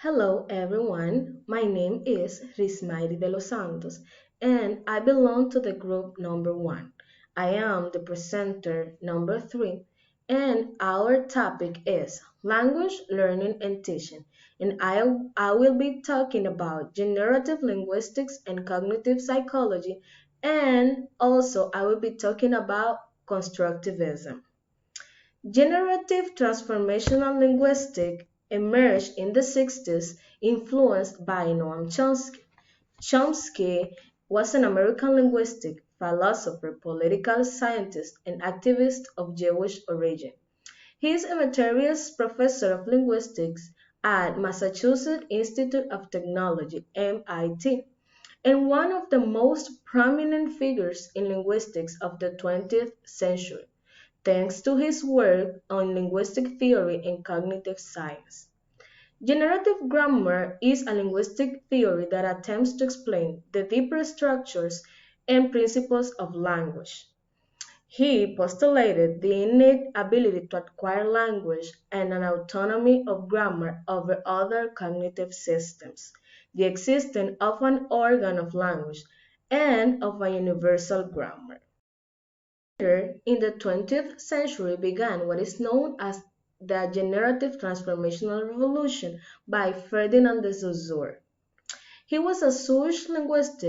Hello everyone, my name is Rismairy de los Santos and I belong to the group number 1. I am the presenter number 3 and our topic is language learning and teaching and I will be talking about generative linguistics and cognitive psychology and also I will be talking about constructivism. Generative transformational linguistics emerged in the 60s, influenced by Noam Chomsky. Chomsky was an American linguistic, philosopher, political scientist, and activist of Jewish origin. He is emeritus professor of linguistics at Massachusetts Institute of Technology, MIT, and one of the most prominent figures in linguistics of the 20th century thanks to his work on linguistic theory and cognitive science. Generative grammar is a linguistic theory that attempts to explain the deeper structures and principles of language. He postulated the innate ability to acquire language and an autonomy of grammar over other cognitive systems, the existence of an organ of language, and of a universal grammar. Later, in the 20th century began what is known as the generative transformational revolution by Ferdinand de Saussure. He was a Swiss linguist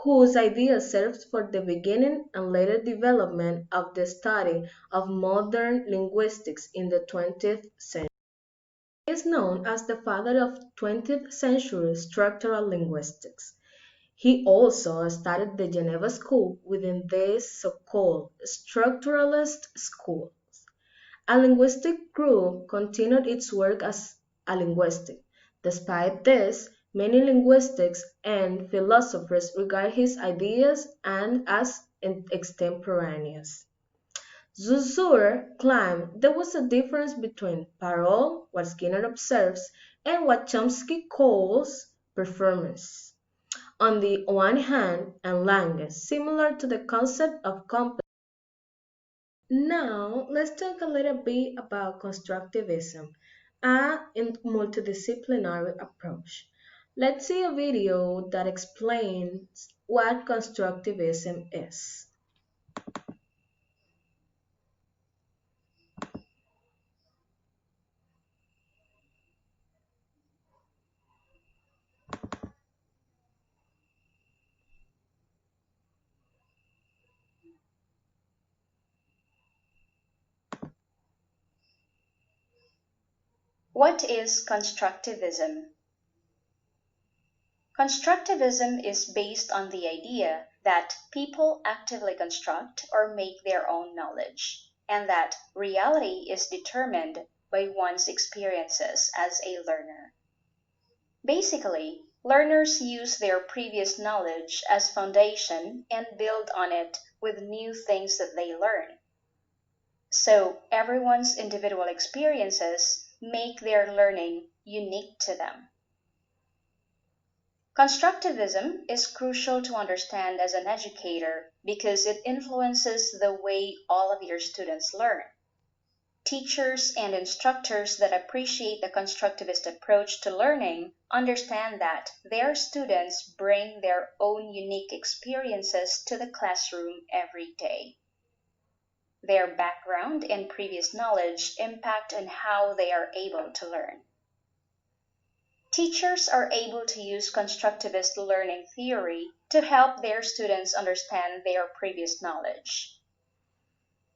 whose idea served for the beginning and later development of the study of modern linguistics in the 20th century. He is known as the father of 20th century structural linguistics. He also started the Geneva School within this so-called structuralist school. A linguistic group continued its work as a linguistic. Despite this, many linguists and philosophers regard his ideas and as extemporaneous. Saussure claimed there was a difference between parole, what Skinner observes, and what Chomsky calls performance on the one hand, and language, similar to the concept of competence. Now, let's talk a little bit about constructivism, a multidisciplinary approach. Let's see a video that explains what constructivism is. What is constructivism? Constructivism is based on the idea that people actively construct or make their own knowledge, and that reality is determined by one's experiences as a learner. Basically, learners use their previous knowledge as foundation and build on it with new things that they learn. So everyone's individual experiences make their learning unique to them. Constructivism is crucial to understand as an educator because it influences the way all of your students learn. Teachers and instructors that appreciate the constructivist approach to learning understand that their students bring their own unique experiences to the classroom every day. Their background and previous knowledge impact on how they are able to learn. Teachers are able to use constructivist learning theory to help their students understand their previous knowledge.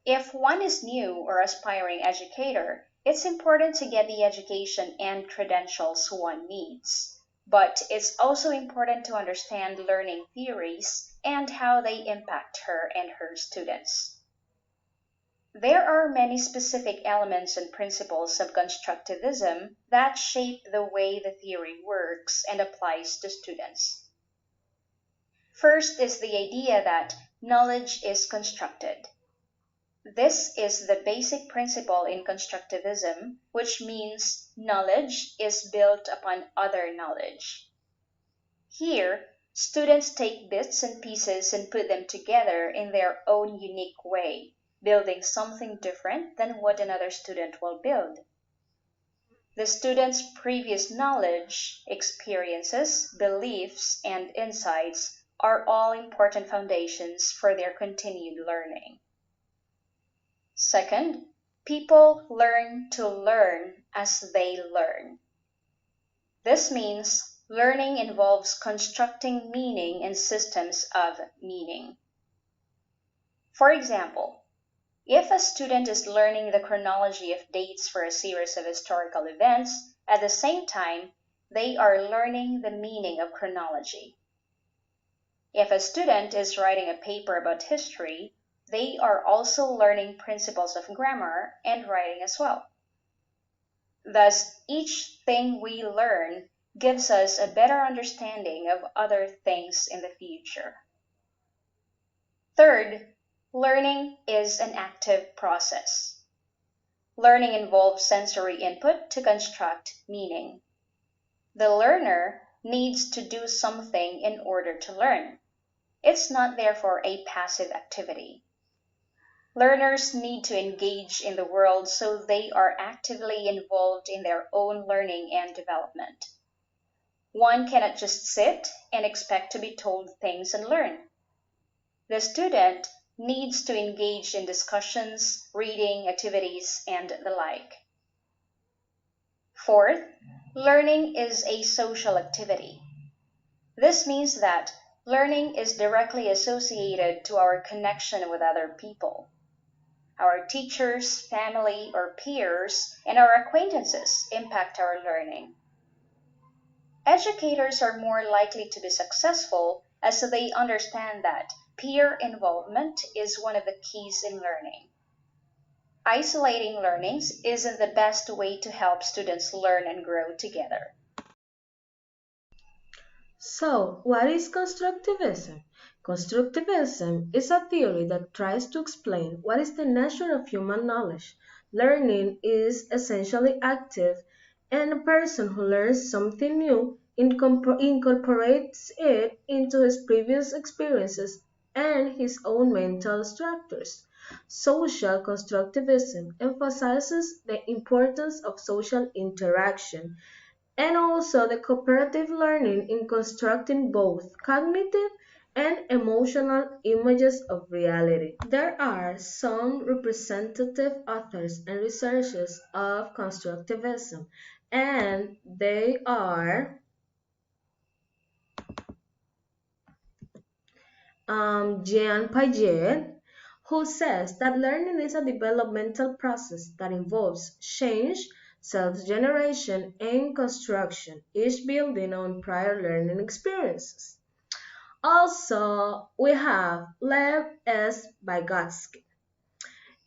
If one is new or aspiring educator, it's important to get the education and credentials one needs. But it's also important to understand learning theories and how they impact her and her students. There are many specific elements and principles of constructivism that shape the way the theory works and applies to students. First is the idea that knowledge is constructed. This is the basic principle in constructivism, which means knowledge is built upon other knowledge. Here, students take bits and pieces and put them together in their own unique way, building something different than what another student will build. The student's previous knowledge, experiences, beliefs, and insights are all important foundations for their continued learning. Second, people learn to learn as they learn. This means learning involves constructing meaning in systems of meaning. For example, if a student is learning the chronology of dates for a series of historical events, at the same time, they are learning the meaning of chronology. If a student is writing a paper about history, they are also learning principles of grammar and writing as well. Thus, each thing we learn gives us a better understanding of other things in the future. Third, learning is an active process. Learning involves sensory input to construct meaning. The learner needs to do something in order to learn. It's not therefore a passive activity. Learners need to engage in the world so they are actively involved in their own learning and development. One cannot just sit and expect to be told things and learn. The student needs to engage in discussions, reading, activities, and the like. Fourth, learning is a social activity. This means that learning is directly associated to our connection with other people. Our teachers, family, or peers, and our acquaintances impact our learning. Educators are more likely to be successful as they understand that peer involvement is one of the keys in learning. Isolating learnings isn't the best way to help students learn and grow together. So, what is constructivism? Constructivism is a theory that tries to explain what is the nature of human knowledge. Learning is essentially active, and a person who learns something new incorporates it into his previous experiences and his own mental structures. Social constructivism emphasizes the importance of social interaction and also the cooperative learning in constructing both cognitive and emotional images of reality. There are some representative authors and researchers of constructivism, and they are Jean Piaget, who says that learning is a developmental process that involves change, self-generation, and construction, each building on prior learning experiences. Also, we have Lev S. Vygotsky.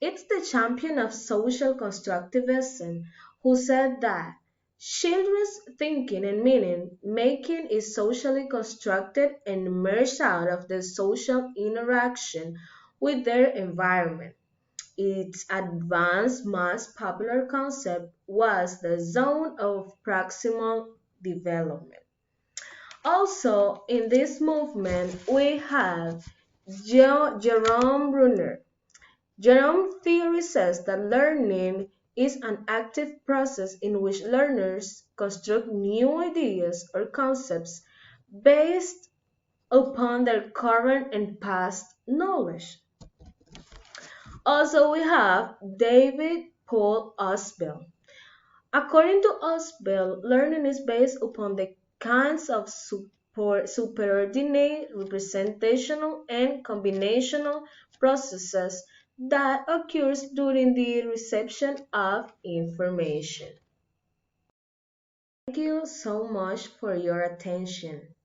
It's the champion of social constructivism who said that children's thinking and meaning making is socially constructed and emerged out of the social interaction with their environment. Its advanced, most popular concept was the zone of proximal development. Also, in this movement, we have Jerome Bruner. Jerome theory says that learning is an active process in which learners construct new ideas or concepts based upon their current and past knowledge. Also, we have David Paul Osbel. According to Osbel, learning is based upon the kinds of superordinate, representational, and combinational processes that occurs during the reception of information. Thank you so much for your attention.